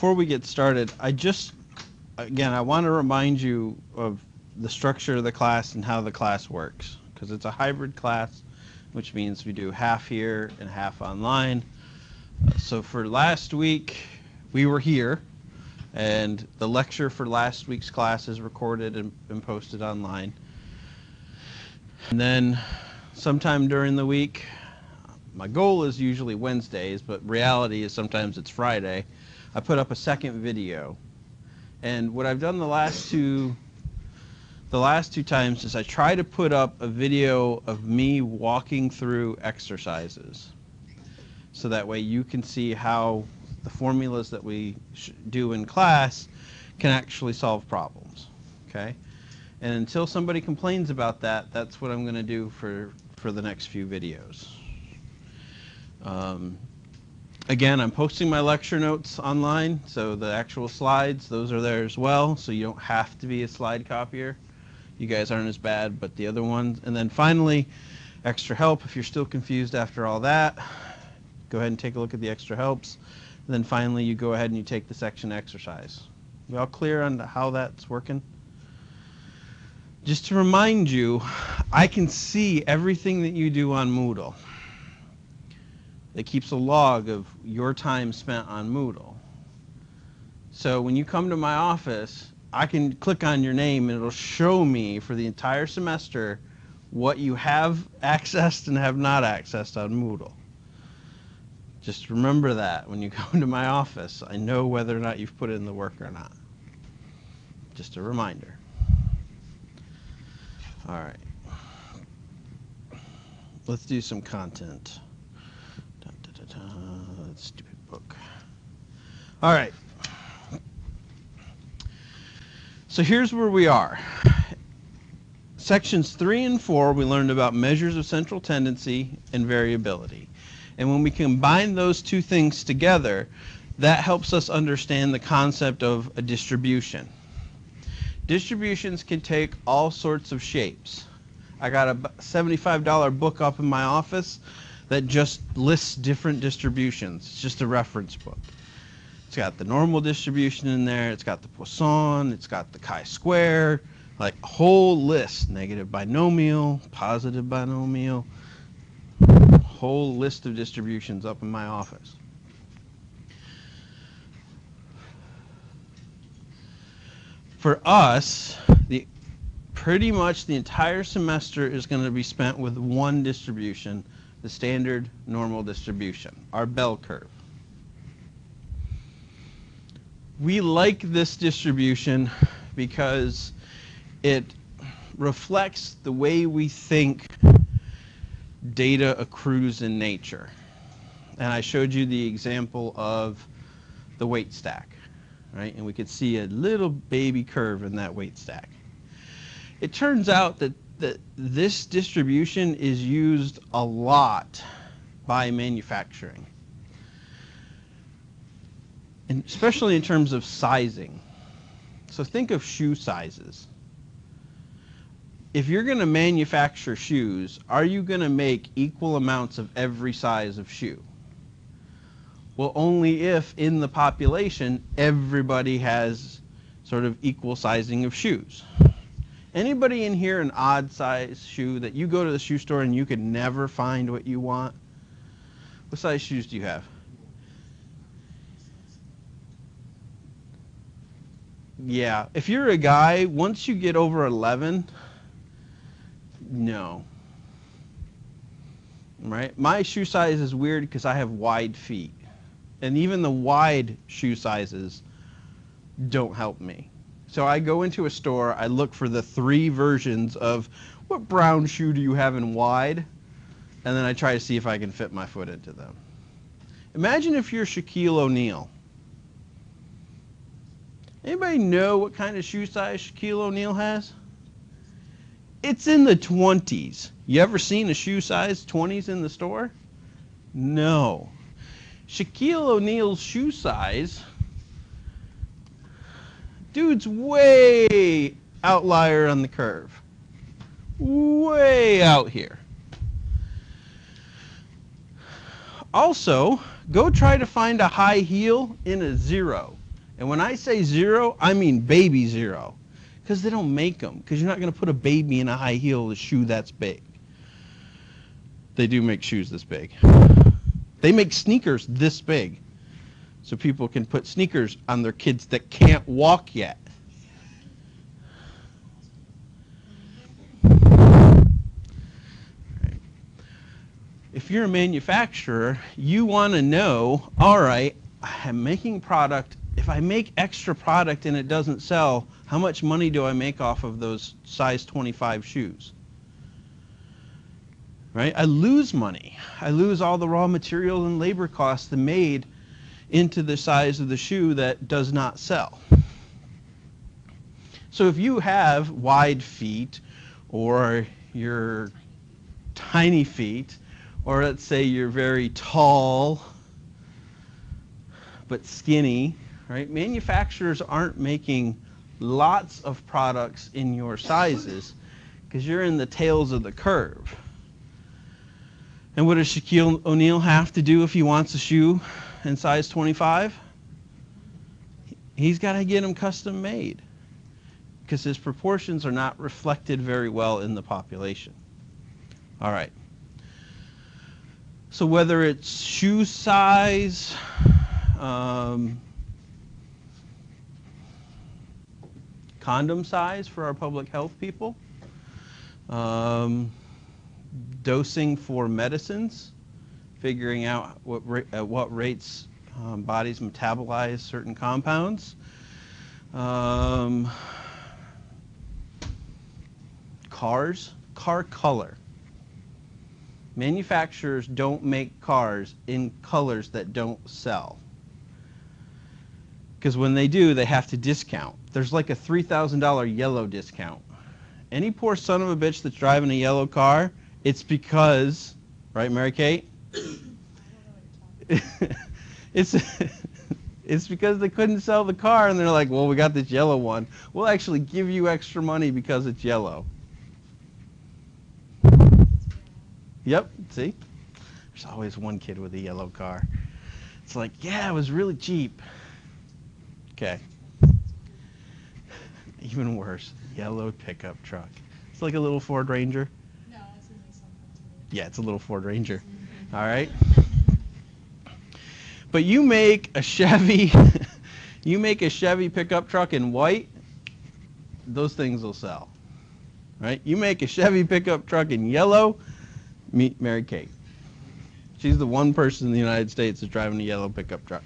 before we get started, again, I want to remind you of the structure of the class and how the class works, because it's a hybrid class, which means we do half here and half online. So for last week, we were here, and the lecture for last week's class is recorded and posted online. And then sometime during the week, my goal is usually Wednesdays, but reality is sometimes it's Friday, I put up a second video. And what I've done the last two times is I try to put up a video of me walking through exercises, so that way you can see how the formulas that we do in class can actually solve problems, okay? And until somebody complains about that, that's what I'm going to do for the next few videos. Again, I'm posting my lecture notes online, so the actual slides, those are there as well, so you don't have to be a slide copier. You guys aren't as bad, but the other ones. And then finally, extra help. If you're still confused after all that, go ahead and take a look at the extra helps. And then finally, you go ahead and you take the section exercise. We all clear on how that's working? Just to remind you, I can see everything that you do on Moodle. It keeps a log of your time spent on Moodle. So when you come to my office, I can click on your name and it'll show me for the entire semester what you have accessed and have not accessed on Moodle. Just remember that when you come to my office. I know whether or not you've put in the work or not. Just a reminder. All right. Let's do some content. Stupid book. All right. So here's where we are. Sections 3 and 4, we learned about measures of central tendency and variability. And when we combine those two things together, that helps us understand the concept of a distribution. Distributions can take all sorts of shapes. I got a $75 book up in my office that just lists different distributions. It's just a reference book. It's got the normal distribution in there, it's got the Poisson, it's got the chi-square, like a whole list, negative binomial, positive binomial, whole list of distributions up in my office. For us, pretty much the entire semester is going to be spent with one distribution, the standard normal distribution, our bell curve. We like this distribution because it reflects the way we think data accrues in nature. And I showed you the example of the weight stack, right? And we could see a little baby curve in that weight stack. It turns out that this distribution is used a lot by manufacturing, and especially in terms of sizing. So think of shoe sizes. If you're going to manufacture shoes, are you going to make equal amounts of every size of shoe? Well, only if in the population everybody has sort of equal sizing of shoes. Anybody in here an odd size shoe that you go to the shoe store and you could never find what you want? What size shoes do you have? Yeah, if you're a guy, once you get over 11, no. Right? My shoe size is weird because I have wide feet. And even the wide shoe sizes don't help me. So I go into a store, I look for the 3 versions of what brown shoe do you have in wide, and then I try to see if I can fit my foot into them. Imagine if you're Shaquille O'Neal. Anybody know what kind of shoe size Shaquille O'Neal has? It's in the 20s. You ever seen a shoe size 20s in the store? No. Shaquille O'Neal's shoe size, dude's way outlier on the curve. Way out here. Also, go try to find a high heel in a 0. And when I say zero, I mean baby zero. Because they don't make them. Because you're not going to put a baby in a high heel shoe that's big. They do make shoes this big. They make sneakers this big. So people can put sneakers on their kids that can't walk yet. If you're a manufacturer, you want to know, all right, I'm making product. If I make extra product and it doesn't sell, how much money do I make off of those size 25 shoes? Right? I lose money. I lose all the raw material and labor costs made into the size of the shoe that does not sell. So if you have wide feet, or you're tiny feet, or let's say you're very tall but skinny, right? Manufacturers aren't making lots of products in your sizes because you're in the tails of the curve. And what does Shaquille O'Neal have to do if he wants a shoe in size 25? He's got to get them custom made because his proportions are not reflected very well in the population. All right. So whether it's shoe size, condom size for our public health people, dosing for medicines, figuring out at what rates bodies metabolize certain compounds, cars, car color. Manufacturers don't make cars in colors that don't sell. Because when they do, they have to discount. There's like a $3,000 yellow discount. Any poor son of a bitch that's driving a yellow car, it's because, right, Mary Kate? It's because they couldn't sell the car, and they're like, well, we got this yellow one. We'll actually give you extra money because it's yellow. Yep, see? There's always one kid with a yellow car. It's like, yeah, it was really cheap. Okay. Even worse, yellow pickup truck. It's like a little Ford Ranger. No, it's a Nissan Frontier. Yeah, it's a little Ford Ranger. All right? But you make a Chevy, you make a Chevy pickup truck in white, those things will sell. Right? You make a Chevy pickup truck in yellow, meet Mary Kate. She's the one person in the United States that's driving a yellow pickup truck.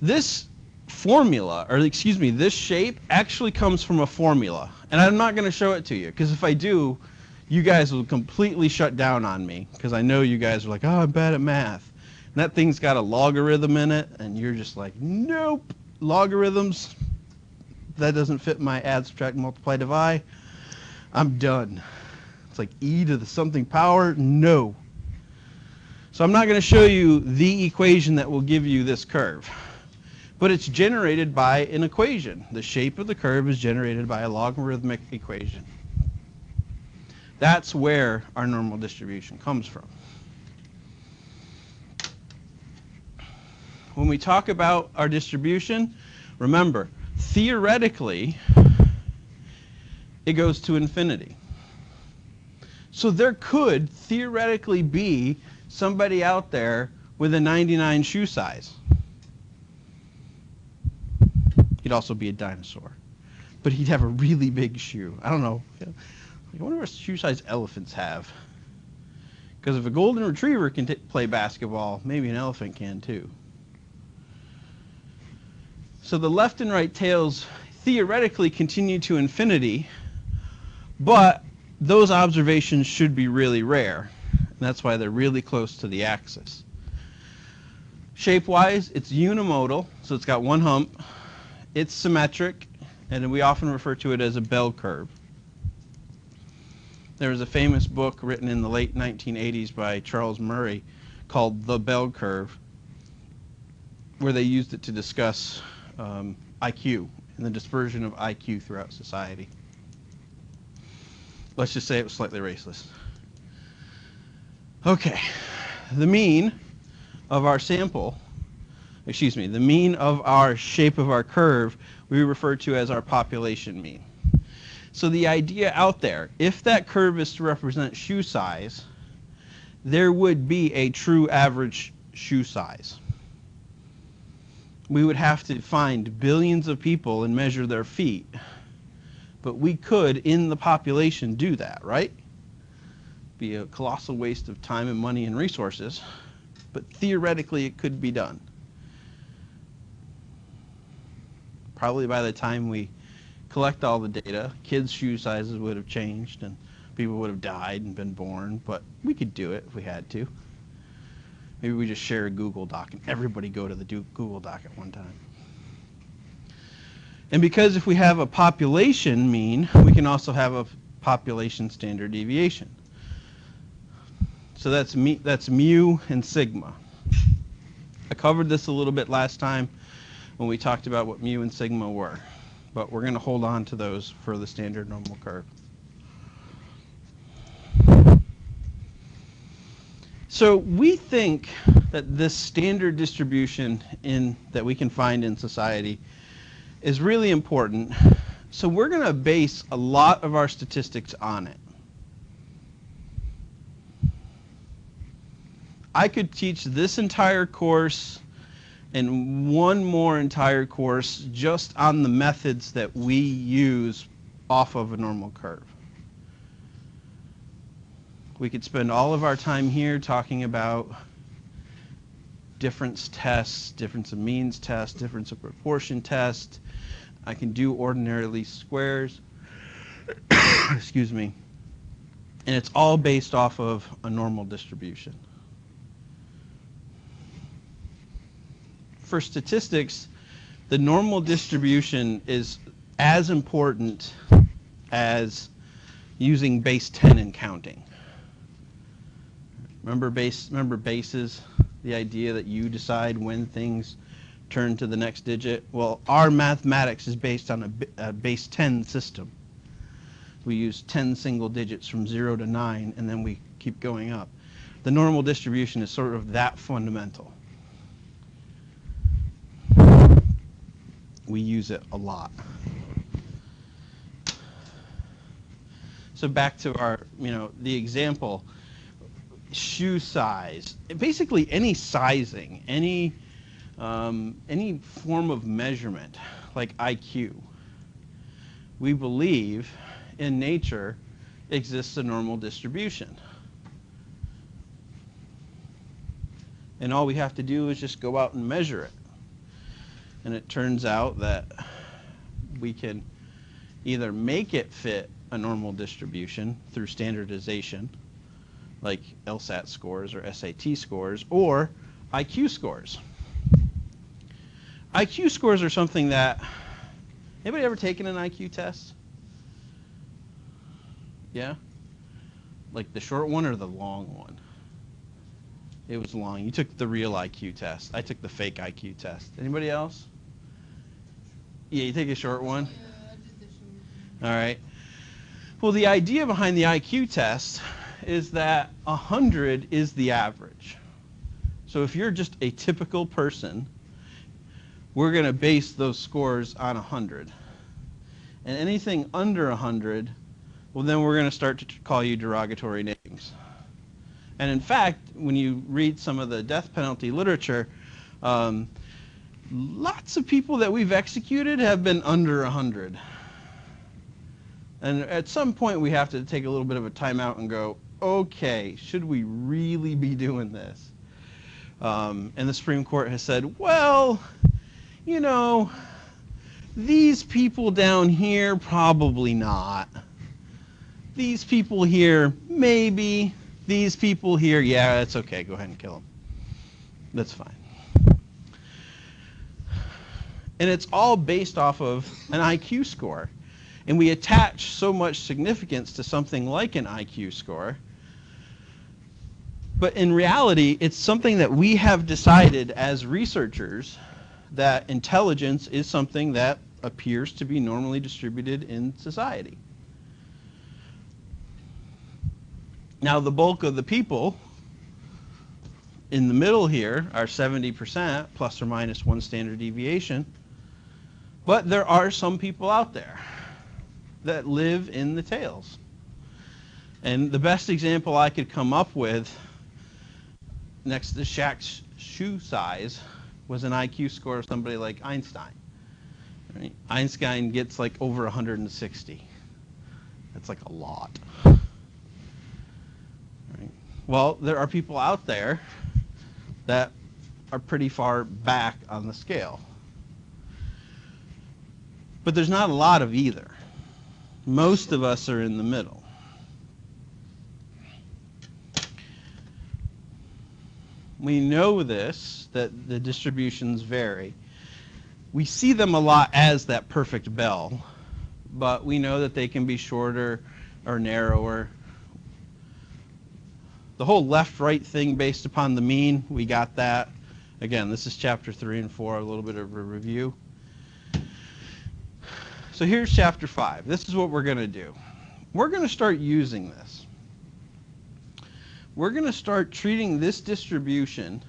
This formula, or excuse me, this shape actually comes from a formula. And I'm not going to show it to you, because if I do, you guys will completely shut down on me, because I know you guys are like, oh, I'm bad at math. And that thing's got a logarithm in it, and you're just like, nope, logarithms, that doesn't fit my add, subtract, multiply, divide. I'm done. It's like e to the something power, no. So I'm not going to show you the equation that will give you this curve. But it's generated by an equation. The shape of the curve is generated by a logarithmic equation. That's where our normal distribution comes from. When we talk about our distribution, remember, theoretically, it goes to infinity. So there could theoretically be somebody out there with a 99 shoe size. He'd also be a dinosaur. But he'd have a really big shoe. I don't know. I wonder what shoe size elephants have. Because if a golden retriever can play basketball, maybe an elephant can too. So the left and right tails theoretically continue to infinity, but those observations should be really rare. And that's why they're really close to the axis. Shape-wise, it's unimodal, so it's got one hump. It's symmetric, and we often refer to it as a bell curve. There was a famous book written in the late 1980s by Charles Murray called The Bell Curve, where they used it to discuss IQ and the dispersion of IQ throughout society. Let's just say it was slightly racist. Okay, the mean of our sample the mean of our shape of our curve, we refer to as our population mean. So the idea out there, if that curve is to represent shoe size, there would be a true average shoe size. We would have to find billions of people and measure their feet. But we could, in the population, do that, right? Be a colossal waste of time and money and resources, but theoretically it could be done. Probably by the time we collect all the data, kids' shoe sizes would have changed and people would have died and been born, but we could do it if we had to. Maybe we just share a Google Doc and everybody go to the Google Doc at one time. And because if we have a population mean, we can also have a population standard deviation. So that's mu and sigma. I covered this a little bit last time when we talked about what mu and sigma were, but we're going to hold on to those for the standard normal curve. So we think that this standard distribution that we can find in society is really important. So we're going to base a lot of our statistics on it. I could teach this entire course and one more entire course just on the methods that we use off of a normal curve. We could spend all of our time here talking about difference tests, difference of means test, difference of proportion test. I can do ordinary least squares. Excuse me. And it's all based off of a normal distribution. For statistics, the normal distribution is as important as using base 10 in counting. Remember bases, the idea that you decide when things turn to the next digit? Well, our mathematics is based on a base 10 system. We use 10 single digits from 0 to 9, and then we keep going up. The normal distribution is sort of that fundamental. We use it a lot. So back to our, the example, shoe size. Basically any sizing, any form of measurement, like IQ. We believe in nature exists a normal distribution. And all we have to do is just go out and measure it. And it turns out that we can either make it fit a normal distribution through standardization, like LSAT scores or SAT scores, or IQ scores. IQ scores are something that, anybody ever taken an IQ test? Yeah? Like the short one or the long one? It was long. You took the real IQ test. I took the fake IQ test. Anybody else? Yeah, you take a short one? Yeah, I did the short one. All right. Well, the idea behind the IQ test is that 100 is the average. So if you're just a typical person, we're going to base those scores on 100. And anything under 100, well, then we're going to start to call you derogatory names. And in fact, when you read some of the death penalty literature, lots of people that we've executed have been under 100. And at some point, we have to take a little bit of a timeout and go, okay, should we really be doing this? And the Supreme Court has said, well, these people down here, probably not. These people here, maybe. These people here, yeah, that's okay. Go ahead and kill them. That's fine. And it's all based off of an IQ score. And we attach so much significance to something like an IQ score. But in reality, it's something that we have decided as researchers that intelligence is something that appears to be normally distributed in society. Now, the bulk of the people in the middle here are 70% plus or minus 1 standard deviation. But there are some people out there that live in the tails. And the best example I could come up with next to Shaq's shoe size was an IQ score of somebody like Einstein. Right? Einstein gets like over 160. That's like a lot. Right? Well, there are people out there that are pretty far back on the scale. But there's not a lot of either. Most of us are in the middle. We know this, that the distributions vary. We see them a lot as that perfect bell, but we know that they can be shorter or narrower. The whole left-right thing based upon the mean, we got that. Again, this is chapter 3 and 4, a little bit of a review. So here's chapter 5. This is what we're going to do. We're going to start using this. We're going to start treating this distribution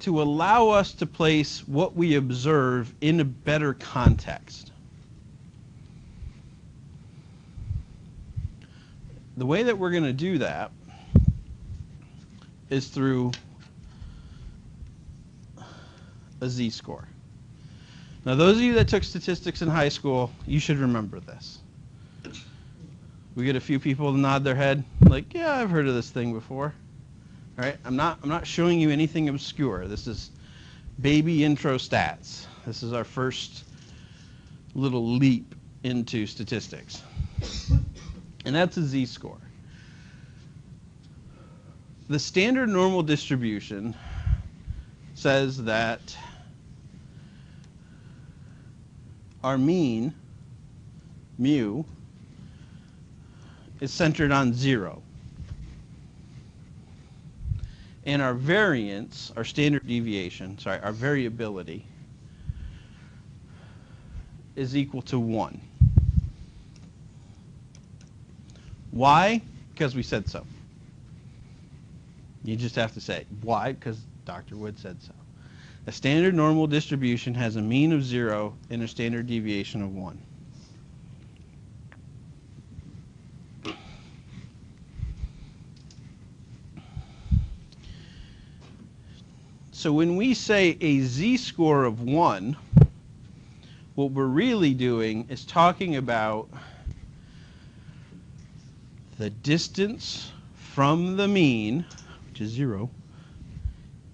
to allow us to place what we observe in a better context. The way that we're going to do that is through a z-score. Now, those of you that took statistics in high school, you should remember this. We get a few people to nod their head, like, yeah, I've heard of this thing before. All right, I'm not showing you anything obscure. This is baby intro stats. This is our first little leap into statistics. And that's a z-score. The standard normal distribution says that our mean, mu, is centered on 0. And our variance, our standard deviation, our variability, is equal to 1. Why? Because we said so. You just have to say, why? Because Dr. Wood said so. A standard normal distribution has a mean of 0 and a standard deviation of 1. So when we say a z-score of 1, what we're really doing is talking about the distance from the mean, which is 0,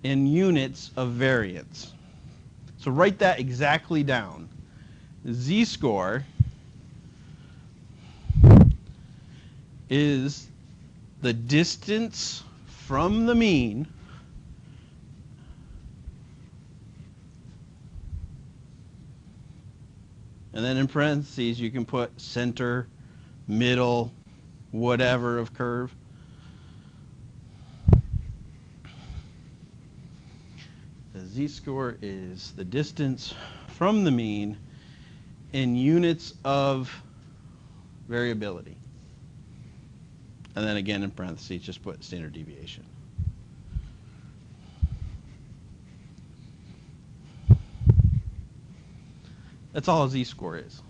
in units of variance. So write that exactly down. Z-score is the distance from the mean and then in parentheses you can put center, middle, whatever of curve. The z-score is the distance from the mean in units of variability. And then again in parentheses just put standard deviation. That's all a z-score is.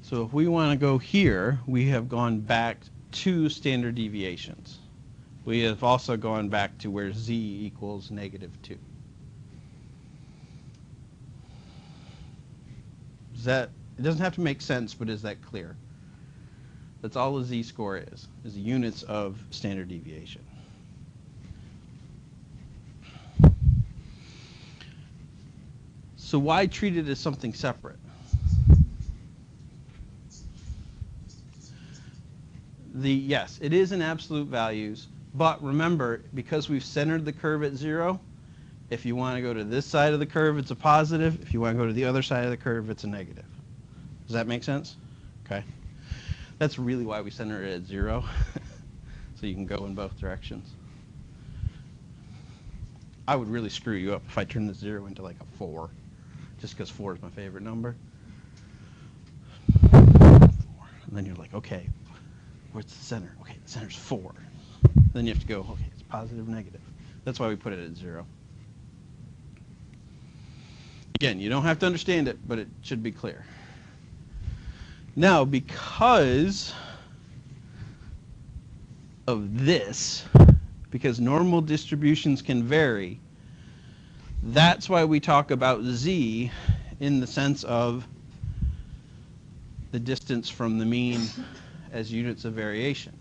So if we want to go here, we have gone back 2 standard deviations. We have also gone back to where z equals -2. It doesn't have to make sense, but is that clear? That's all a z-score is units of standard deviation. So why treat it as something separate? Yes, it is in absolute values, But remember, because we've centered the curve at 0, if you want to go to this side of the curve, it's a positive. If you want to go to the other side of the curve, it's a negative. Does that make sense? Okay. That's really why we center it at 0, so you can go in both directions. I would really screw you up if I turned the 0 into like a 4, just because 4 is my favorite number. 4. And then you're like, okay, where's the center? Okay, the center's 4. Then you have to go, okay, it's positive, negative. That's why we put it at 0. Again, you don't have to understand it, but it should be clear. Now, because of this, because normal distributions can vary, that's why we talk about z in the sense of the distance from the mean as units of variation.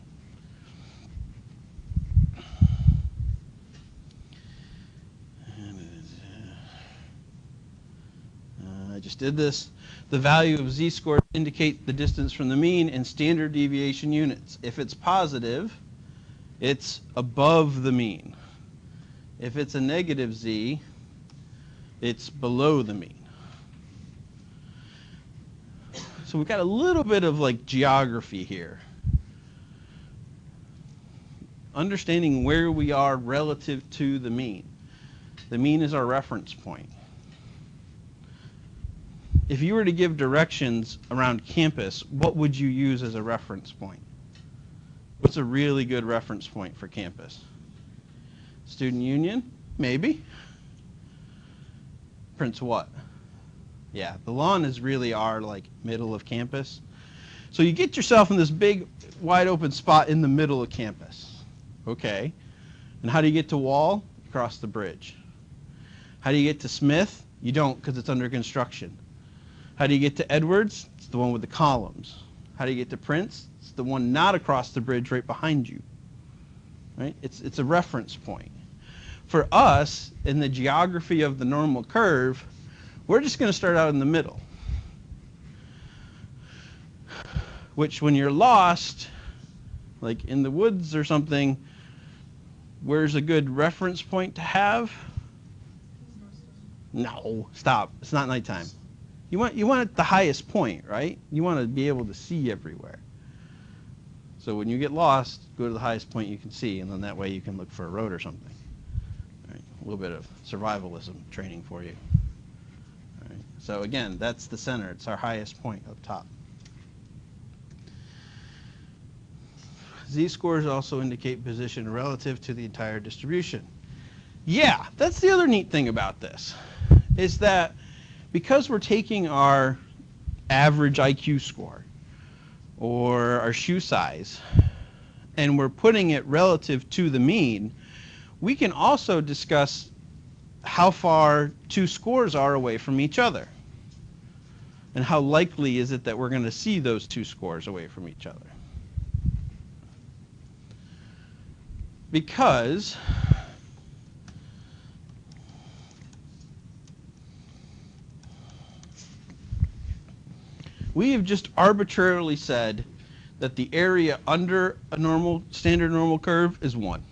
I just did this. The value of z-score indicate the distance from the mean in standard deviation units. If it's positive, it's above the mean. If it's a negative z, it's below the mean. So we've got a little bit of like geography here. Understanding where we are relative to the mean. The mean is our reference point. If you were to give directions around campus, what would you use as a reference point? What's a really good reference point for campus? Student Union? Maybe. Prince what? Yeah, the lawn is really our like middle of campus. So you get yourself in this big wide open spot in the middle of campus. Okay. And how do you get to Wall? You cross the bridge. How do you get to Smith? You don't, because it's under construction. How do you get to Edwards? It's the one with the columns. How do you get to Prince? It's the one not across the bridge right behind you. Right? It's a reference point. For us, in the geography of the normal curve, we're just going to start out in the middle. Which when you're lost, like in the woods or something, where's a good reference point to have? No, stop. It's not nighttime. You want it the highest point, right? You want to be able to see everywhere. So when you get lost, go to the highest point you can see, and then that way you can look for a road or something. All right, a little bit of survivalism training for you. All right, so again, that's the center. It's our highest point up top. Z-scores also indicate position relative to the entire distribution. Yeah, that's the other neat thing about this, is that because we're taking our average IQ score or our shoe size and we're putting it relative to the mean, we can also discuss how far two scores are away from each other and how likely is it that we're going to see those two scores away from each other. Because we have just arbitrarily said that the area under a standard normal curve is 1.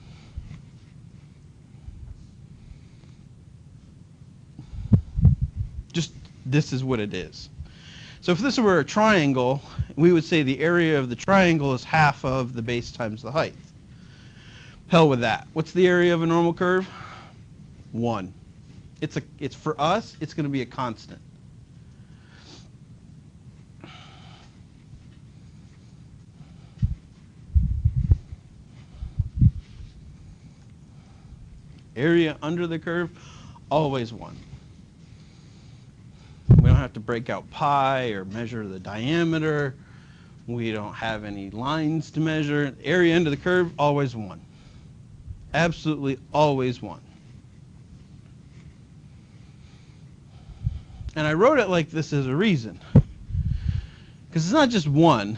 Just this is what it is. So if this were a triangle, we would say the area of the triangle is half of the base times the height. Hell with that. What's the area of a normal curve? 1. It's for us, it's going to be a constant. Area under the curve, always 1. We don't have to break out pi or measure the diameter. We don't have any lines to measure. Area under the curve, always 1. Absolutely always 1. And I wrote it like this as a reason. Because it's not just 1,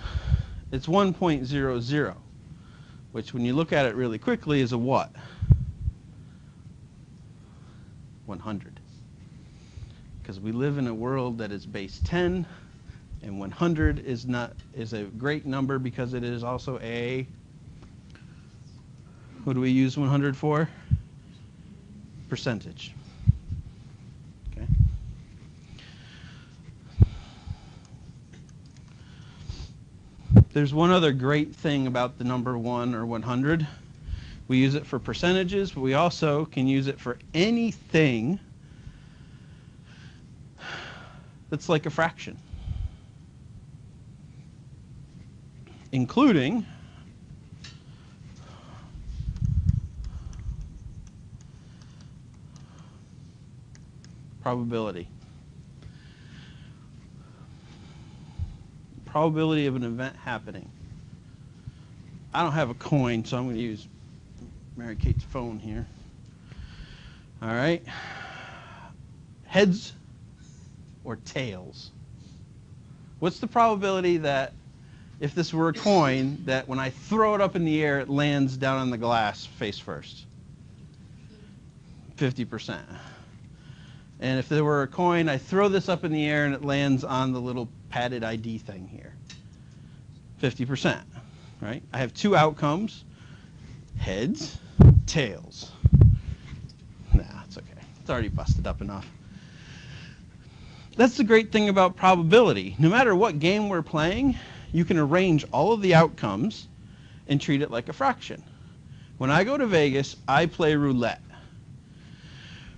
it's 1.00, which when you look at it really quickly is a what? 100. Because we live in a world that is base 10, and 100 is a great number because it is also a What do we use 100 for? Percentage. Okay. There's one other great thing about the number 1 or 100. We use it for percentages, but we also can use it for anything that's like a fraction, including probability. Probability of an event happening. I don't have a coin, so I'm going to use Mary Kate's phone here. All right. Heads or tails? What's the probability that if this were a coin, that when I throw it up in the air, it lands down on the glass face first? 50%. And if there were a coin, I throw this up in the air and it lands on the little padded ID thing here. 50%, right? I have two outcomes, heads, tails. Nah, it's okay. It's already busted up enough. That's the great thing about probability. No matter what game we're playing, you can arrange all of the outcomes and treat it like a fraction. When I go to Vegas, I play roulette.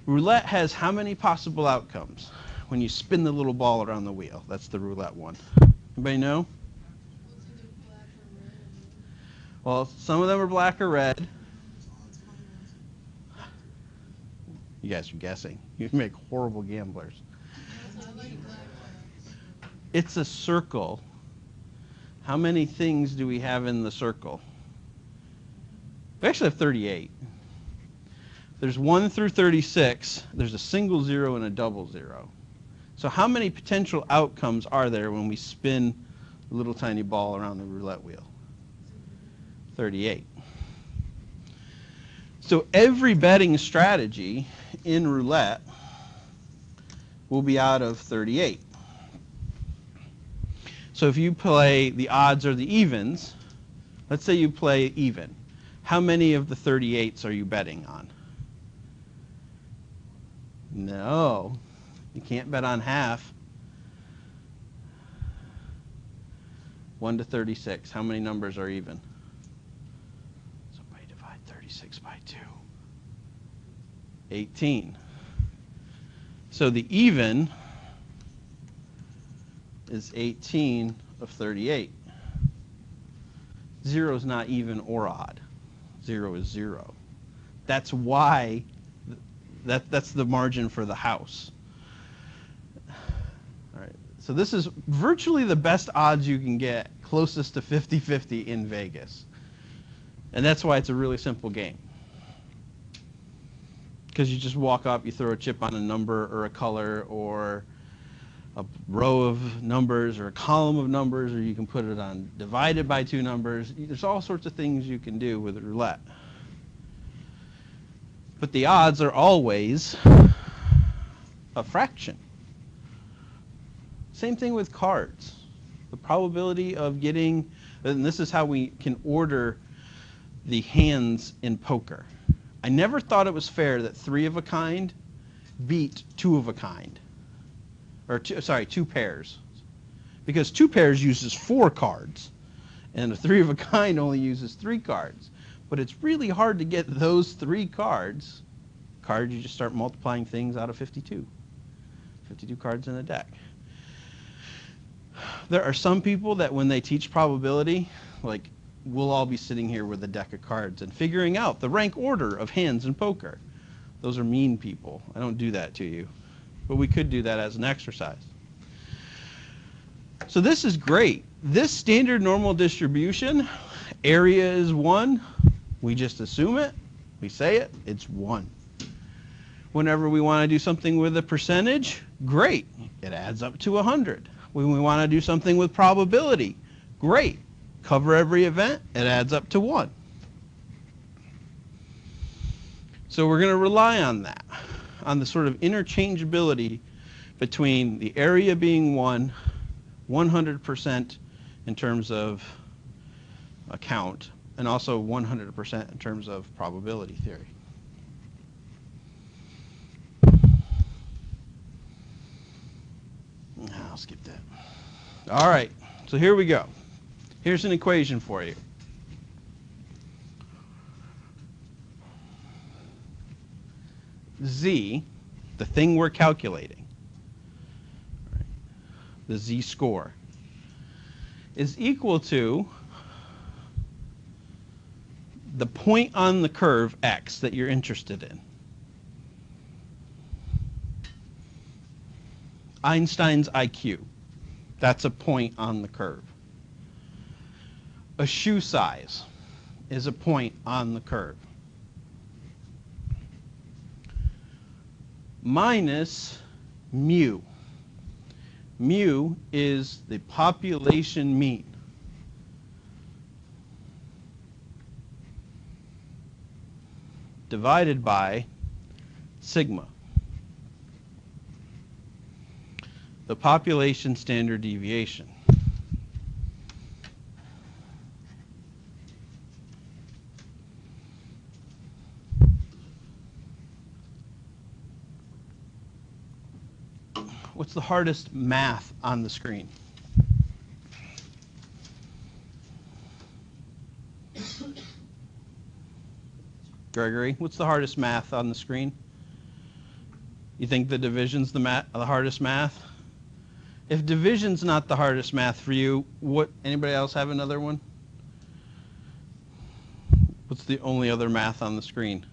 Roulette has how many possible outcomes when you spin the little ball around the wheel? That's the roulette one. Anybody know? Well, some of them are black or red. You guys are guessing. You make horrible gamblers. It's a circle. How many things do we have in the circle? We actually have 38. There's 1 through 36. There's a single zero and a double zero. So how many potential outcomes are there when we spin a little tiny ball around the roulette wheel? 38. So every betting strategy in roulette will be out of 38. So if you play the odds or the evens, let's say you play even. How many of the 38s are you betting on? No, you can't bet on half. 1 to 36. How many numbers are even? Somebody divide 36 by 2. 18. So the even is 18 of 38. 0 is not even or odd. 0 is 0. That's why that's the margin for the house. All right. So this is virtually the best odds you can get, closest to 50-50 in Vegas. And that's why it's a really simple game. Because you just walk up, you throw a chip on a number or a color or a row of numbers or a column of numbers, or you can put it on divided by 2 numbers. There's all sorts of things you can do with roulette. But the odds are always a fraction. Same thing with cards. The probability of getting, and this is how we can order the hands in poker. I never thought it was fair that 3 of a kind beat 2 of a kind. Or 2 pairs. Because 2 pairs uses 4 cards, and a 3 of a kind only uses 3 cards. But it's really hard to get those 3 cards. Cards, you just start multiplying things out of 52. 52 cards in a deck. There are some people that when they teach probability, like we'll all be sitting here with a deck of cards and figuring out the rank order of hands in poker. Those are mean people. I don't do that to you. But we could do that as an exercise. So this is great. This standard normal distribution, area is 1. We just assume it. We say it. It's 1. Whenever we want to do something with a percentage, great. It adds up to 100. When we want to do something with probability, great. Cover every event, it adds up to 1. So we're going to rely on that, on the sort of interchangeability between the area being 1, 100% in terms of a count, and also 100% in terms of probability theory. I'll skip that. All right, so here we go. Here's an equation for you. Z, the thing we're calculating, the z-score, is equal to the point on the curve x that you're interested in. Einstein's IQ. That's a point on the curve. A shoe size is a point on the curve. Minus mu. Mu is the population mean. Divided by sigma, the population standard deviation. What's the hardest math on the screen? Gregory, what's the hardest math on the screen? You think the division's the hardest math? If division's not the hardest math for you, anybody else have another one? What's the only other math on the screen?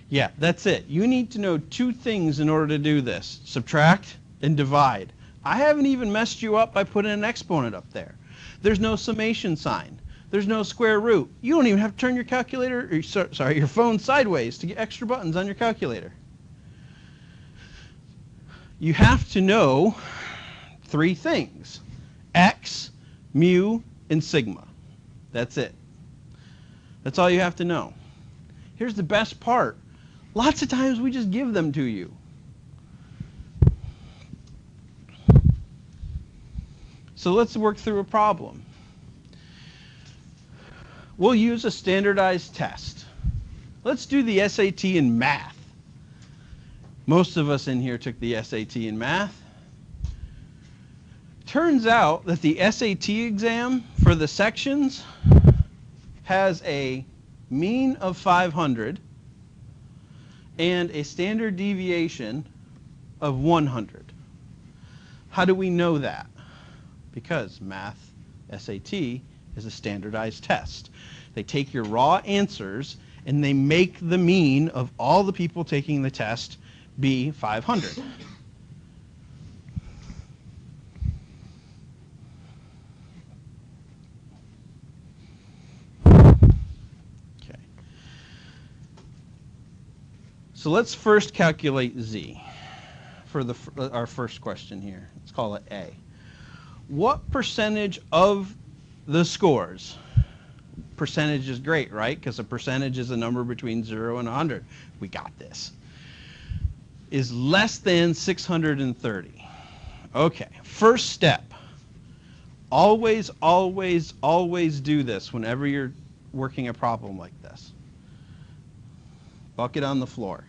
Yeah, that's it. You need to know two things in order to do this. Subtract and divide. I haven't even messed you up by putting an exponent up there. There's no summation sign. There's no square root. You don't even have to turn your calculator, or your phone sideways to get extra buttons on your calculator. You have to know three things: x, mu, and sigma. That's it. That's all you have to know. Here's the best part. Lots of times we just give them to you. So let's work through a problem. We'll use a standardized test. Let's do the SAT in math. Most of us in here took the SAT in math. Turns out that the SAT exam for the sections has a mean of 500 and a standard deviation of 100. How do we know that? Because math SAT is a standardized test. They take your raw answers and they make the mean of all the people taking the test be 500. So let's first calculate Z for our first question here. Let's call it A. What percentage of the scores, percentage is great, right? Because a percentage is a number between 0 and 100. We got this. Is less than 630. Okay, first step. Always, always, always do this whenever you're working a problem like this. Bucket on the floor.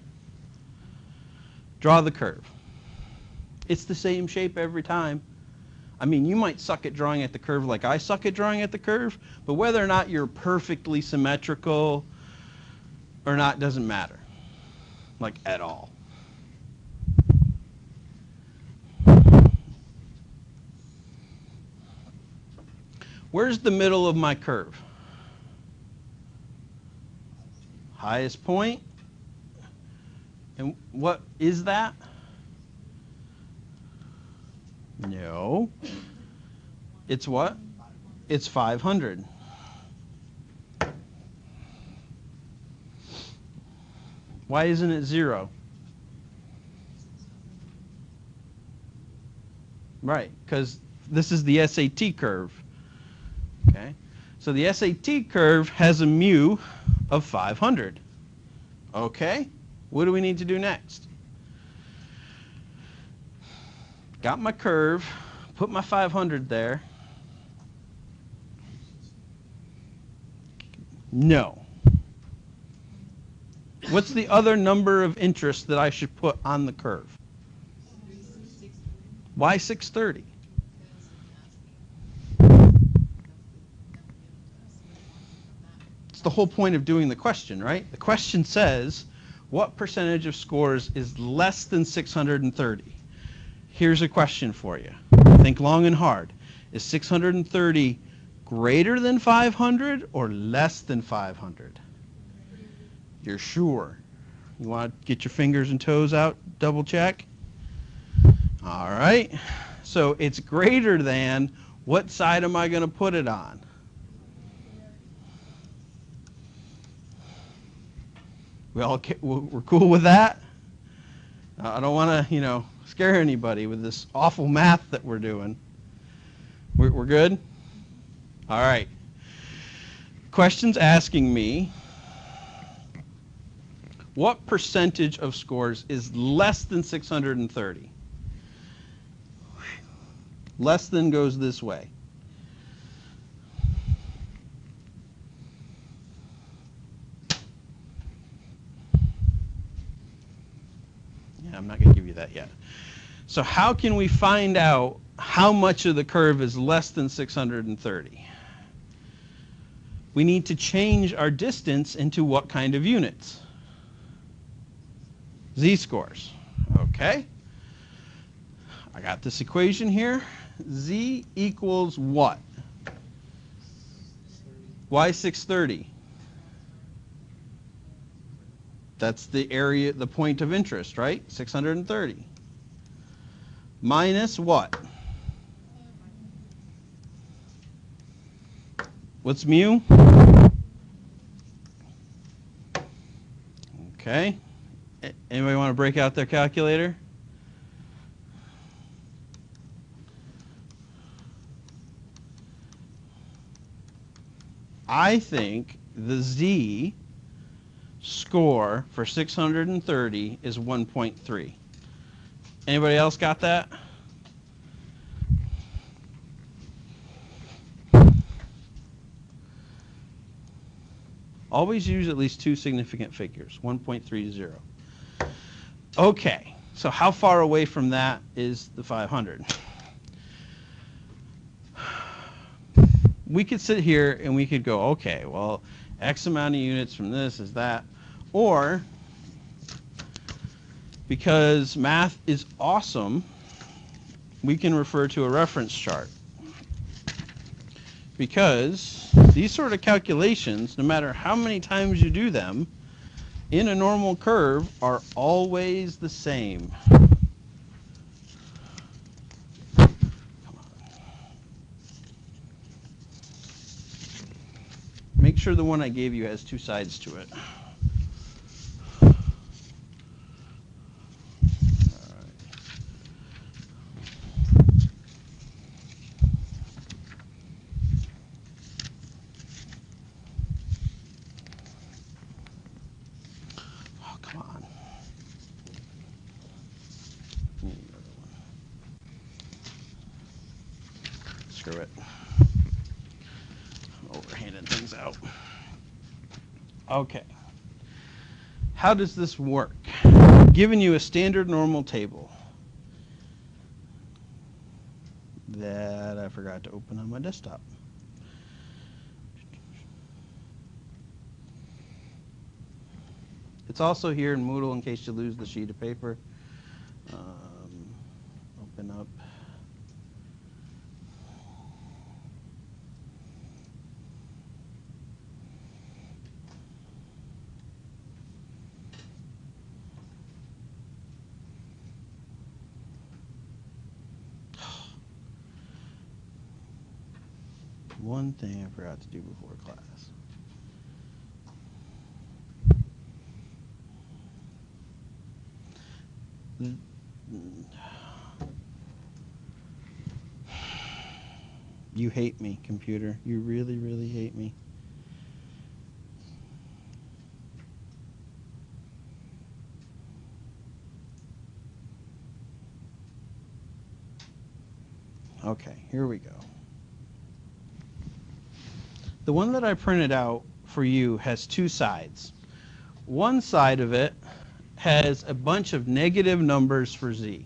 Draw the curve. It's the same shape every time. I mean, you might suck at drawing at the curve like I suck at drawing at the curve, but whether or not you're perfectly symmetrical or not doesn't matter, like at all. Where's the middle of my curve? Highest point. And what is that? No. It's what? It's 500. Why isn't it 0? Right, because this is the SAT curve. Okay? So the SAT curve has a mu of 500. Okay? What do we need to do next? Got my curve, put my 500 there. No. What's the other number of interest that I should put on the curve? Why 630? It's the whole point of doing the question, right? The question says, what percentage of scores is less than 630? Here's a question for you. Think long and hard. Is 630 greater than 500 or less than 500? You're sure? You want to get your fingers and toes out, double check? All right. So it's greater than, what side am I going to put it on? We're cool with that? I don't want to, scare anybody with this awful math that we're doing. We're good? All right. Question's asking me, what percentage of scores is less than 630? Less than goes this way. Yeah, I'm not going to give you that yet. So how can we find out how much of the curve is less than 630? We need to change our distance into what kind of units? Z-scores. Okay. I got this equation here. Z equals what? Why 630? That's the area, the point of interest, right? 630. Minus what? What's mu? Okay. Anybody want to break out their calculator? I think the Z score for 630 is 1.3. Anybody else got that? Always use at least two significant figures, 1.30. Okay, so how far away from that is the 500? We could sit here and we could go, okay, well, X amount of units from this is that. Or, because math is awesome, we can refer to a reference chart. Because these sort of calculations, no matter how many times you do them, in a normal curve are always the same. Make sure the one I gave you has two sides to it. Screw it. I'm overhanding things out. Okay. How does this work? Giving you a standard normal table that I forgot to open on my desktop. It's also here in Moodle in case you lose the sheet of paper. Open up. One thing I forgot to do before class. You hate me, computer. You really, really hate me. Okay, here we go. The one that I printed out for you has two sides. One side of it has a bunch of negative numbers for z.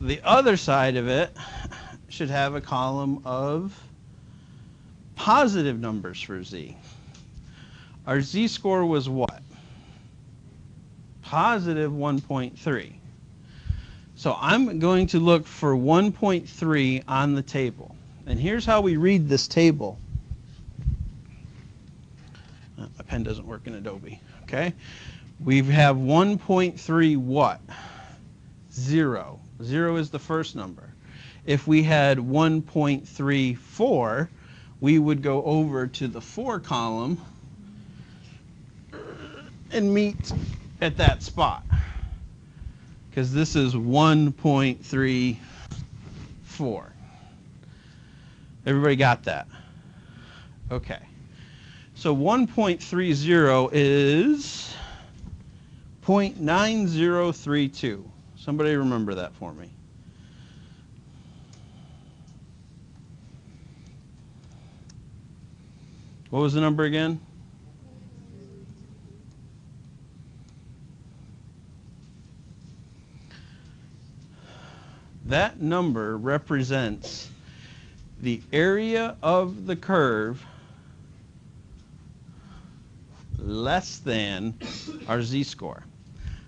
The other side of it should have a column of positive numbers for z. Our z-score was what? Positive 1.3. So I'm going to look for 1.3 on the table. And here's how we read this table. My pen doesn't work in Adobe. Okay? We have 1.3 what? 0. 0 is the first number. If we had 1.34, we would go over to the 4 column and meet at that spot. Because this is 1.34. Everybody got that? Okay. So 1.30 is 0.9032. Somebody remember that for me. What was the number again? That number represents the area of the curve less than our z-score.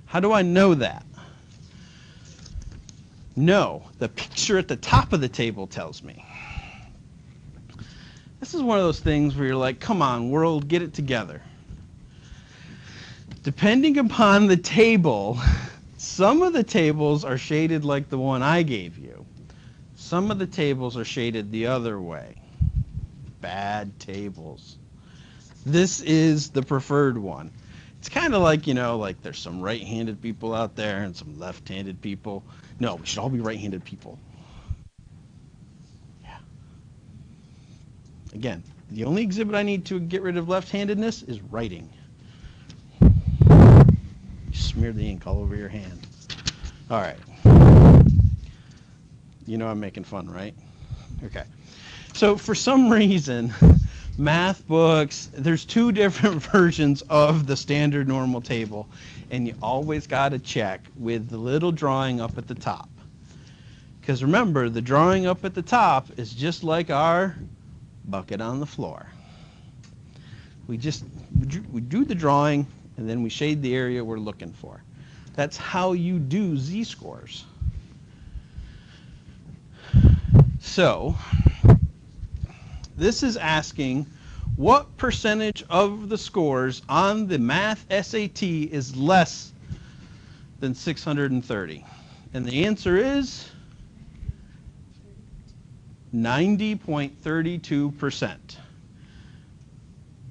How do I know that? No, the picture at the top of the table tells me. This is one of those things where you're like, come on, world, get it together. Depending upon the table, some of the tables are shaded like the one I gave you. Some of the tables are shaded the other way. Bad tables. This is the preferred one. It's kind of like, you know, like there's some right-handed people out there and some left-handed people. No, we should all be right-handed people. Yeah. Again, the only exhibit I need to get rid of left-handedness is writing. You smear the ink all over your hand. All right. You know I'm making fun, right? Okay. So for some reason, math books, there's two different versions of the standard normal table, and you always got to check with the little drawing up at the top. Because remember, the drawing up at the top is just like our bucket on the floor. We do the drawing, and then we shade the area we're looking for. That's how you do z-scores. So, this is asking what percentage of the scores on the math SAT is less than 630? And the answer is 90.32%.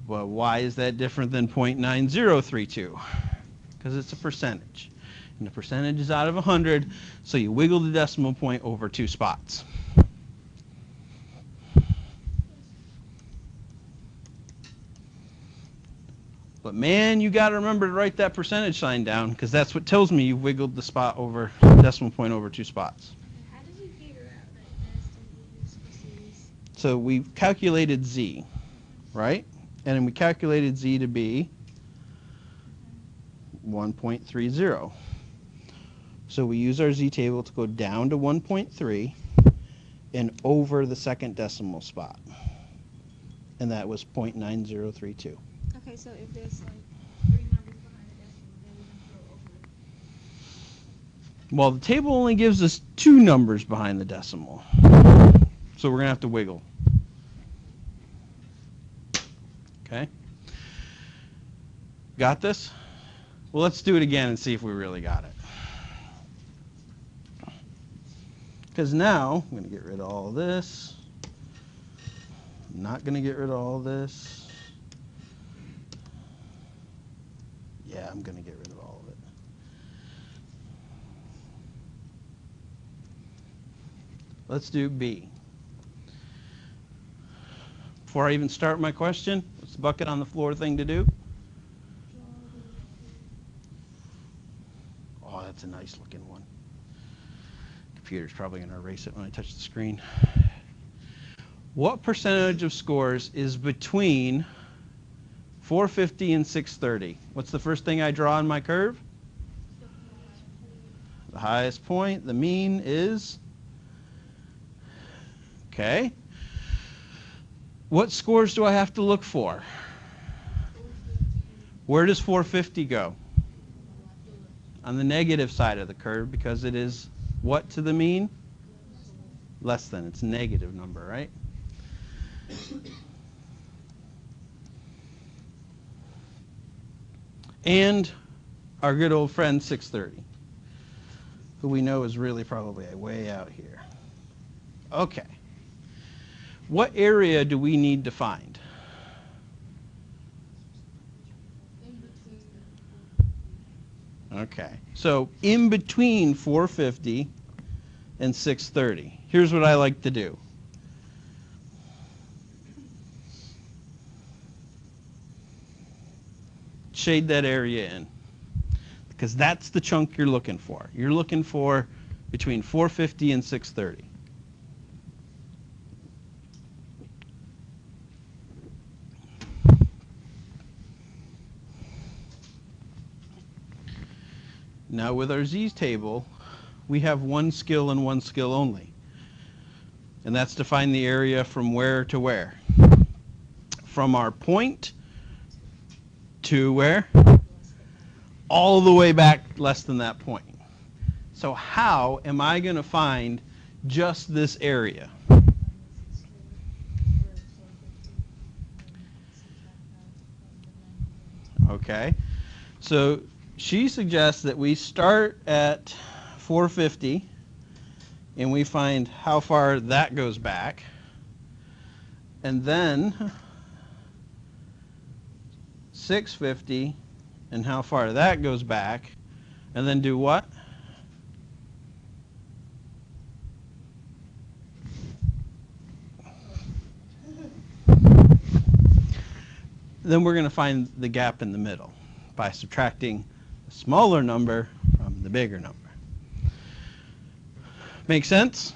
Well, why is that different than 0.9032? Because it's a percentage. And the percentage is out of 100, so you wiggle the decimal point over 2 spots. But man, you got to remember to write that percentage sign down, because that's what tells me you wiggled the spot over, decimal point over 2 spots. How did you figure out that that's the species? So we calculated z, right? And then we calculated z to be 1.30. So we use our z table to go down to 1.3 and over the second decimal spot. And that was 0.9032. Okay, so if there's like 3 numbers behind the decimal, then we can throw over. Well, the table only gives us 2 numbers behind the decimal. So we're going to have to wiggle. Okay? Got this? Well, let's do it again and see if we really got it. Because now, I'm going to get rid of all this. I'm not going to get rid of all this. Yeah, I'm going to get rid of all of it. Let's do B. Before I even start my question, what's the bucket on the floor thing to do? Oh, that's a nice looking one. Computer's probably going to erase it when I touch the screen. What percentage of scores is between 450 and 630. What's the first thing I draw on my curve? The highest point. The mean is? Okay. What scores do I have to look for? Where does 450 go? On the negative side of the curve, because it is what to the mean? Less than. It's a negative number, right? And our good old friend 630, who we know is really probably way out here. Okay. What area do we need to find? Okay. So in between 450 and 630. Here's what I like to do. Shade that area in, because that's the chunk you're looking for. You're looking for between 450 and 630. Now with our Z's table, we have one skill and one skill only. And that's to find the area from where to where. From our point to where? All the way back less than that point. So how am I going to find just this area? Okay. So she suggests that we start at 450 and we find how far that goes back, and then 650 and how far that goes back, and then do what? Then we're going to find the gap in the middle by subtracting the smaller number from the bigger number. Make sense?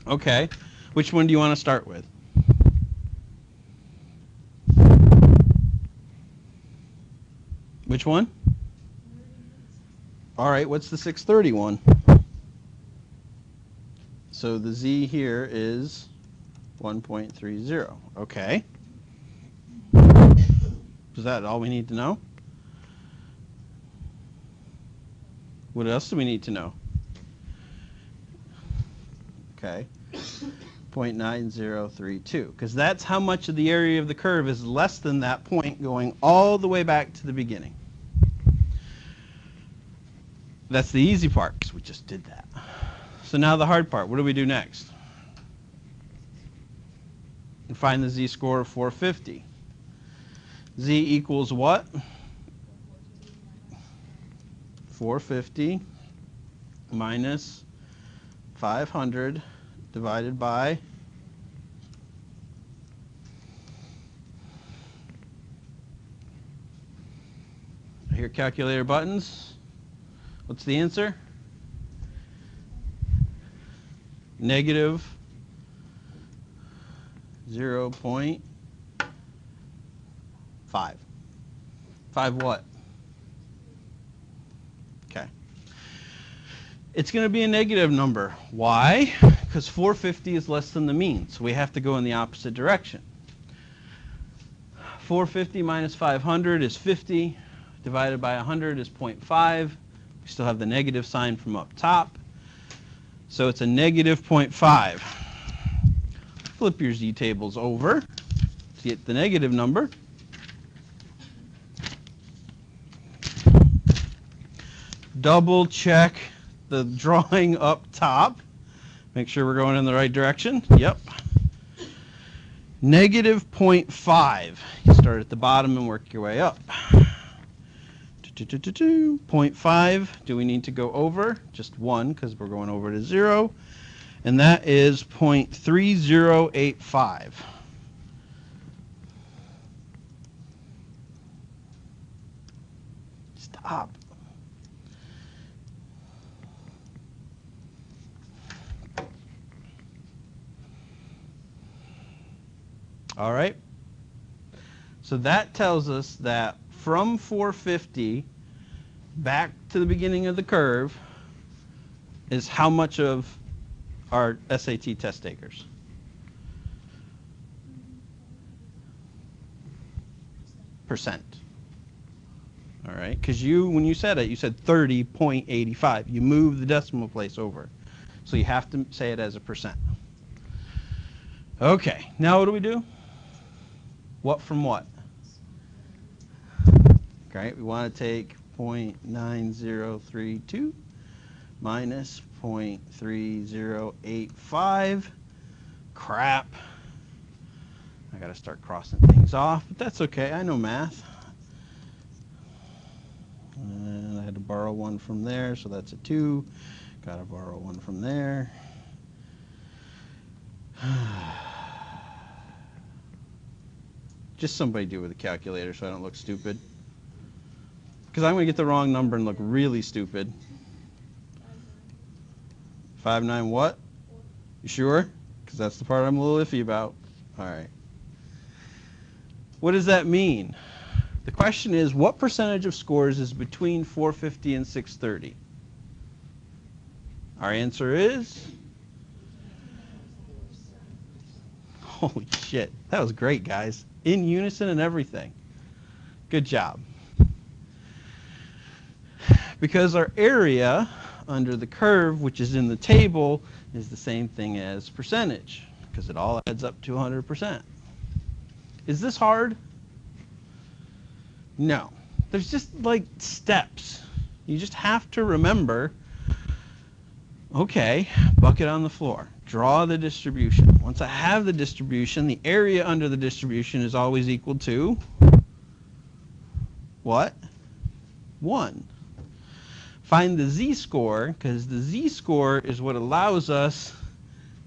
Okay. Which one do you want to start with? Which one? All right, what's the 631? So the Z here is 1.30. Okay. Is that all we need to know? What else do we need to know? Okay. 0.9032, because that's how much of the area of the curve is less than that point going all the way back to the beginning. That's the easy part, because we just did that. So now the hard part. What do we do next? And find the z-score of 450. Z equals what? 450 minus 500 divided by I hear calculator buttons. What's the answer? Negative 0.5. 5 what? Okay. It's going to be a negative number. Why? Because 450 is less than the mean, so we have to go in the opposite direction. 450 minus 500 is 50, divided by 100 is 0.5. We still have the negative sign from up top, so it's a negative 0.5. Flip your z-tables over to get the negative number. Double check the drawing up top. Make sure we're going in the right direction. Yep. Negative 0.5. You start at the bottom and work your way up. 0.5. Do we need to go over? Just 1, because we're going over to 0. And that is 0.3085. Stop. All right. So that tells us that from 450 back to the beginning of the curve is how much of our SAT test takers? Percent. All right, because when you said it, you said 30.85. You move the decimal place over. So you have to say it as a percent. Okay, now what do we do? What from what? Okay, we want to take 0.9032 minus 0.3085. Crap. I got to start crossing things off, but that's okay. I know math. And I had to borrow one from there, so that's a 2. Got to borrow one from there. Just somebody do it with a calculator so I don't look stupid. Because I'm going to get the wrong number and look really stupid. 59 what? You sure? Because that's the part I'm a little iffy about. All right. What does that mean? The question is, what percentage of scores is between 450 and 630? Our answer is? Holy shit. That was great, guys. In unison and everything. Good job. Because our area under the curve, which is in the table, is the same thing as percentage, because it all adds up to 100%. Is this hard? No. There's just like steps. You just have to remember, okay, bucket on the floor. Draw the distribution. Once I have the distribution, the area under the distribution is always equal to what? 1. Find the z-score, because the z-score is what allows us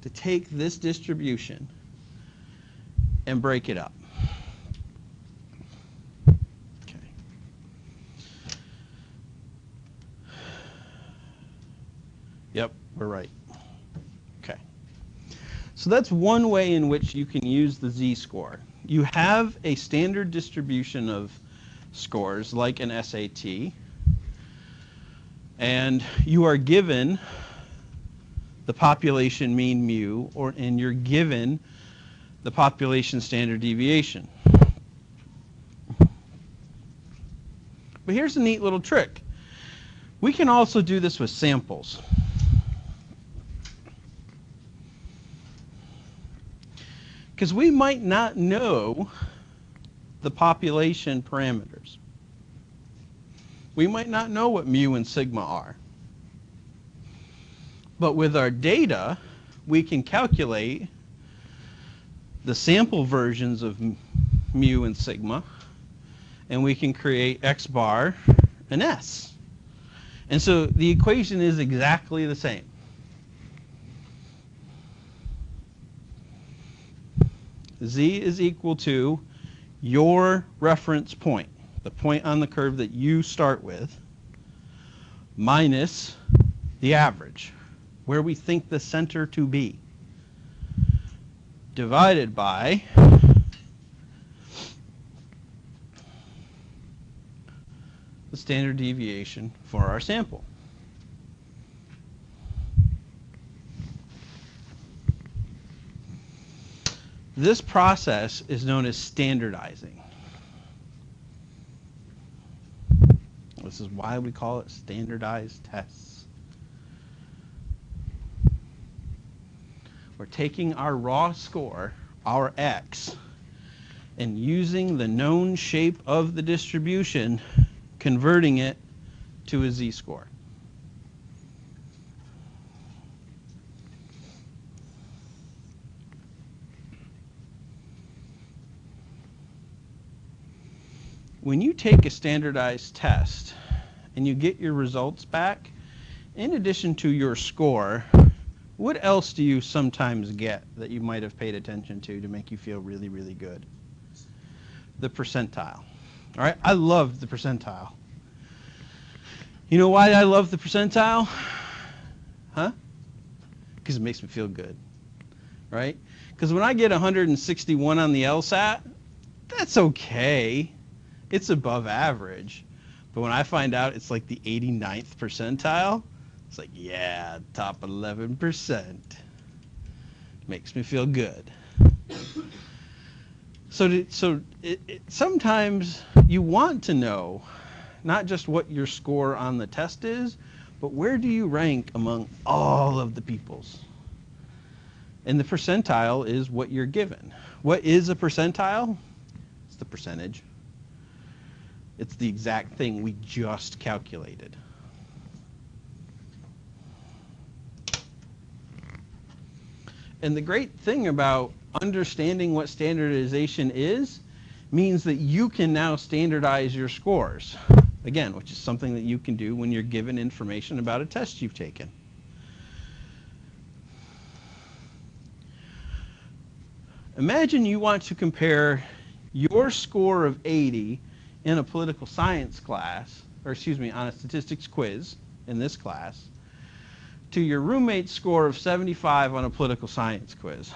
to take this distribution and break it up. Okay. Yep, we're right. Okay. So that's one way in which you can use the z-score. You have a standard distribution of scores like an SAT, and you are given the population mean mu, and you're given the population standard deviation. But here's a neat little trick. We can also do this with samples. Because we might not know the population parameters. We might not know what mu and sigma are. But with our data, we can calculate the sample versions of mu and sigma, and we can create x bar and s. And so the equation is exactly the same. Z is equal to your reference point, the point on the curve that you start with, minus the average, where we think the center to be, divided by the standard deviation for our sample. This process is known as standardizing. This is why we call it standardized tests. We're taking our raw score, our x, and using the known shape of the distribution, converting it to a z-score. When you take a standardized test and you get your results back, in addition to your score, what else do you sometimes get that you might have paid attention to make you feel really, really good? The percentile. All right, I love the percentile. You know why I love the percentile? Huh? Because it makes me feel good, right? Because when I get 161 on the LSAT, that's okay. It's above average. But when I find out it's like the 89th percentile, it's like, yeah, top 11%. Makes me feel good. Sometimes you want to know not just what your score on the test is, but where do you rank among all of the peoples? And the percentile is what you're given. What is a percentile? It's the percentage. It's the exact thing we just calculated. And the great thing about understanding what standardization is means that you can now standardize your scores. Again, which is something that you can do when you're given information about a test you've taken. Imagine you want to compare your score of 80 in a political science class, or excuse me, on a statistics quiz in this class, to your roommate's score of 75 on a political science quiz.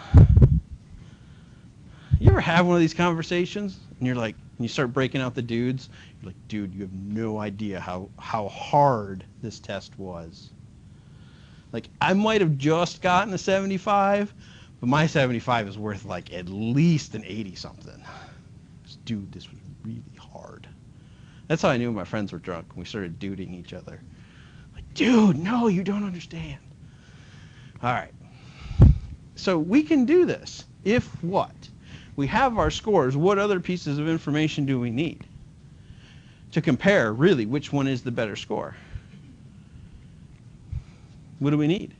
You ever have one of these conversations and you're like, and you start breaking out the dudes, you're like, dude, you have no idea how hard this test was. Like, I might have just gotten a 75, but my 75 is worth like at least an 80 something. Dude, this was really hard. That's how I knew my friends were drunk. We started duding each other. Like, dude, no, you don't understand. All right. So we can do this. If what? We have our scores. What other pieces of information do we need to compare, really, which one is the better score? What do we need?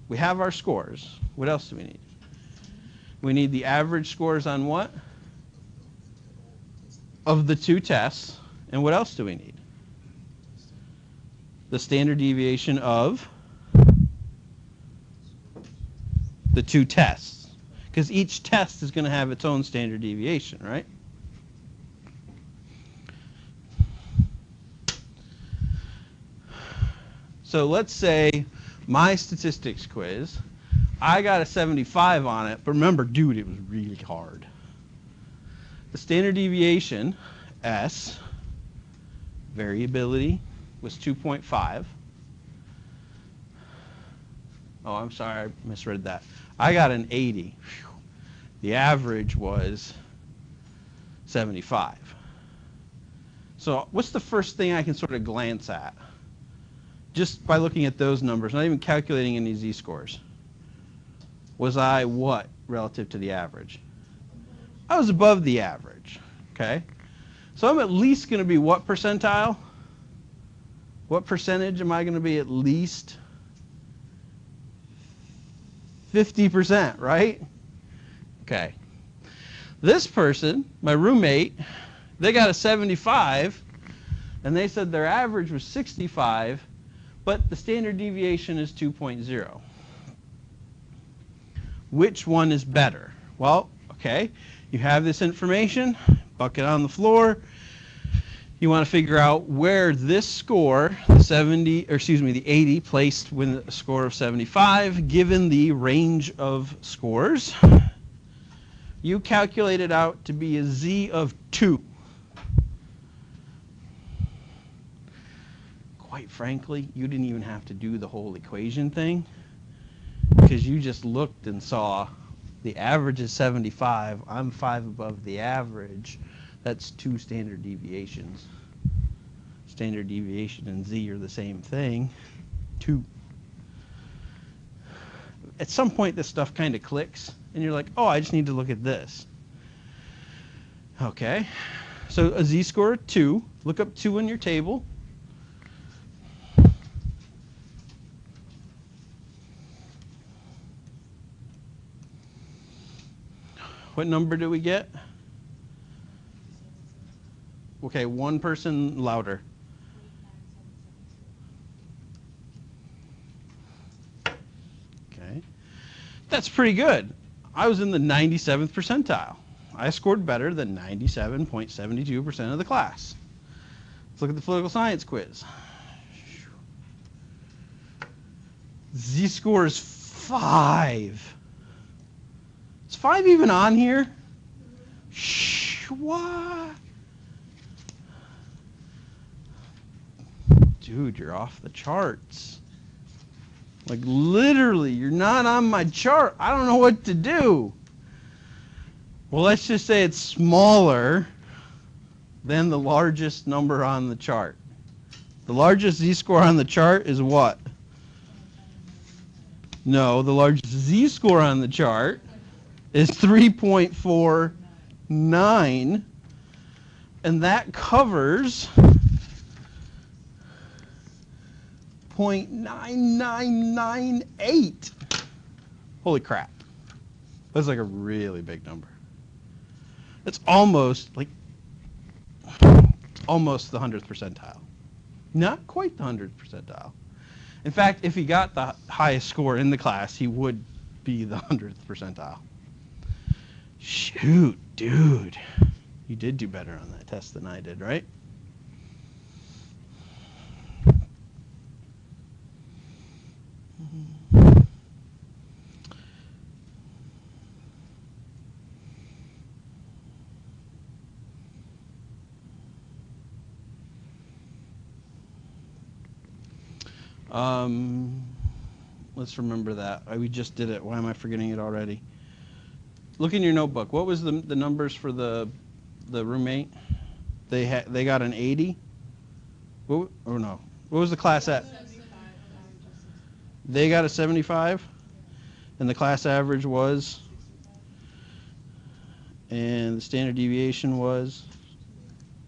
We have our scores. What else do we need? We need the average scores on what? Of the two tests. And what else do we need? The standard deviation of the two tests. Because each test is going to have its own standard deviation, right? So let's say my statistics quiz, I got a 75 on it, but remember, dude, it was really hard. The standard deviation, S, variability, was 2.5. Oh, I'm sorry, I misread that. I got an 80. Whew. The average was 75. So what's the first thing I can sort of glance at? Just by looking at those numbers, not even calculating any z-scores. Was I what relative to the average? I was above the average, okay? So I'm at least going to be what percentile? What percentage am I going to be at least? 50%, right? Okay. This person, my roommate, they got a 75, and they said their average was 65, but the standard deviation is 2.0. Which one is better? Well, okay, you have this information, bucket on the floor. You want to figure out where this score, the 80 placed with a score of 75, given the range of scores. You calculate it out to be a z of 2. Quite frankly, you didn't even have to do the whole equation thing, because you just looked and saw the average is 75. I'm 5 above the average. That's 2 standard deviations. Standard deviation and z are the same thing. 2. At some point, this stuff kind of clicks, and you're like, oh, I just need to look at this. Okay. So a z-score of 2. Look up 2 in your table. What number do we get? Okay, one person louder. Okay. That's pretty good. I was in the 97th percentile. I scored better than 97.72% of the class. Let's look at the political science quiz. Z-score is 5. Is 5 even on here? Shh, what? Dude, you're off the charts. Like, literally, you're not on my chart. I don't know what to do. Well, let's just say it's smaller than the largest number on the chart. The largest z-score on the chart is what? No, the largest z-score on the chart is 3.49, and that covers 0.9998. Holy crap. That's like a really big number. It's almost the 100th percentile. Not quite the 100th percentile. In fact, if he got the highest score in the class, he would be the 100th percentile. Shoot, dude. You did do better on that test than I did, right? Let's remember that. We just did it. Why am I forgetting it already? Look in your notebook. What was the numbers for the roommate? They got an 80? What, or no? What was the class at? 75. They got a 75? And the class average was? And the standard deviation was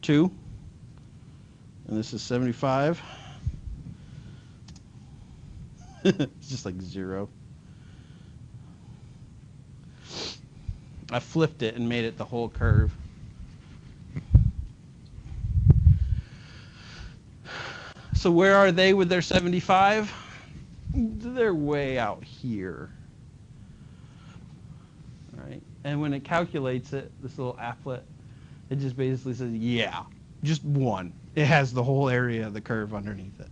2? And this is 75? It's just like 0. I flipped it and made it the whole curve. So where are they with their 75? They're way out here. All right. And when it calculates it, this little applet, it just basically says, yeah, just 1. It has the whole area of the curve underneath it.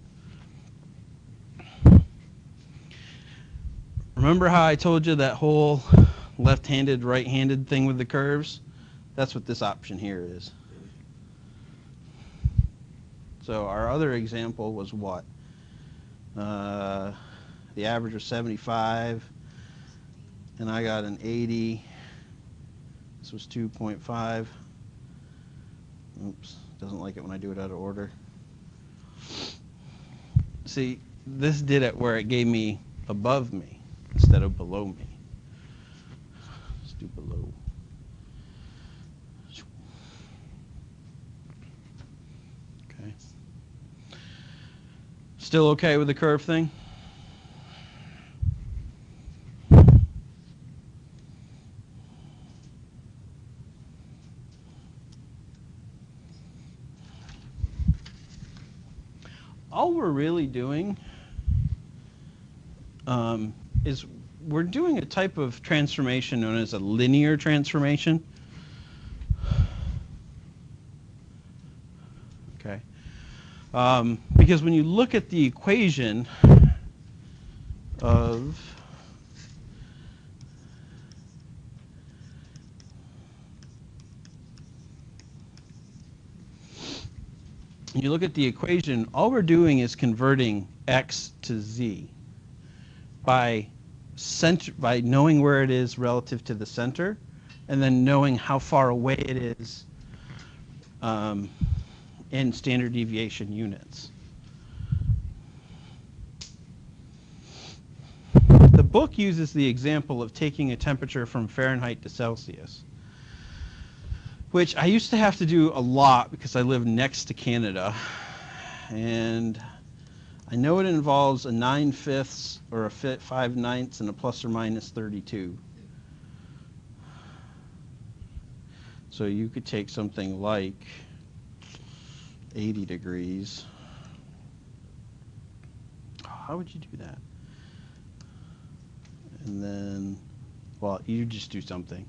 Remember how I told you that whole left-handed, right-handed thing with the curves? That's what this option here is. So our other example was what? The average was 75, and I got an 80. This was 2.5. Oops, doesn't like it when I do it out of order. See, this did it where it gave me above me instead of below me. Let's do below. Okay. Still okay with the curve thing? All we're really doing is we're doing a type of transformation known as a linear transformation. Okay. Because when you look at the equation of all we're doing is converting x to z by knowing where it is relative to the center, and then knowing how far away it is in standard deviation units. The book uses the example of taking a temperature from Fahrenheit to Celsius, which I used to have to do a lot because I live next to Canada, and I know it involves a 9/5 or a 5/9 and a plus or minus 32. So you could take something like 80 degrees. How would you do that? And then, well, you just do something.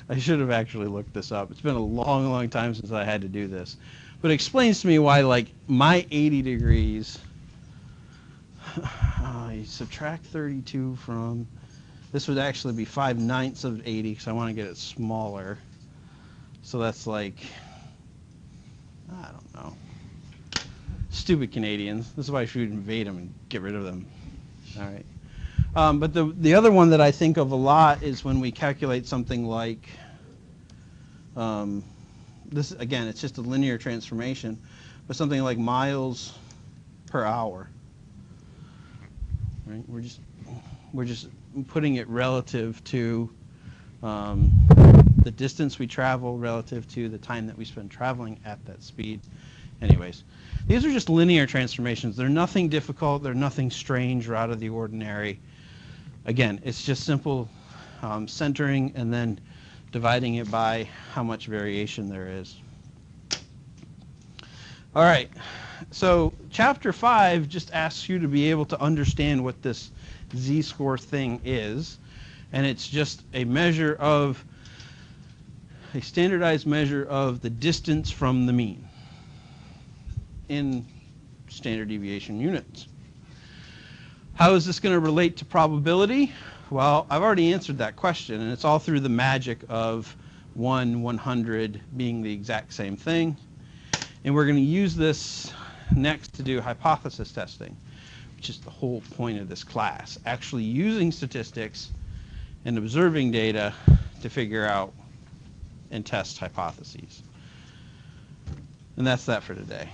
I should have actually looked this up. It's been a long, long time since I had to do this. But it explains to me why, like, my 80 degrees, you subtract 32 from, This would actually be 5/9 of 80 because I want to get it smaller. So that's like, I don't know. Stupid Canadians. This is why I should invade them and get rid of them. All right. But the other one that I think of a lot is when we calculate something like, this, again, it's just a linear transformation, but something like miles per hour. Right? We're just putting it relative to the distance we travel relative to the time that we spend traveling at that speed. Anyways, these are just linear transformations. They're nothing difficult. They're nothing strange or out of the ordinary. Again, it's just simple centering and then dividing it by how much variation there is. All right, so chapter 5 just asks you to be able to understand what this z-score thing is, and it's just a measure of, a standardized measure of the distance from the mean in standard deviation units. How is this going to relate to probability? Well, I've already answered that question, and it's all through the magic of 1/100 being the exact same thing. And we're going to use this next to do hypothesis testing, which is the whole point of this class, actually using statistics and observing data to figure out and test hypotheses. And that's that for today.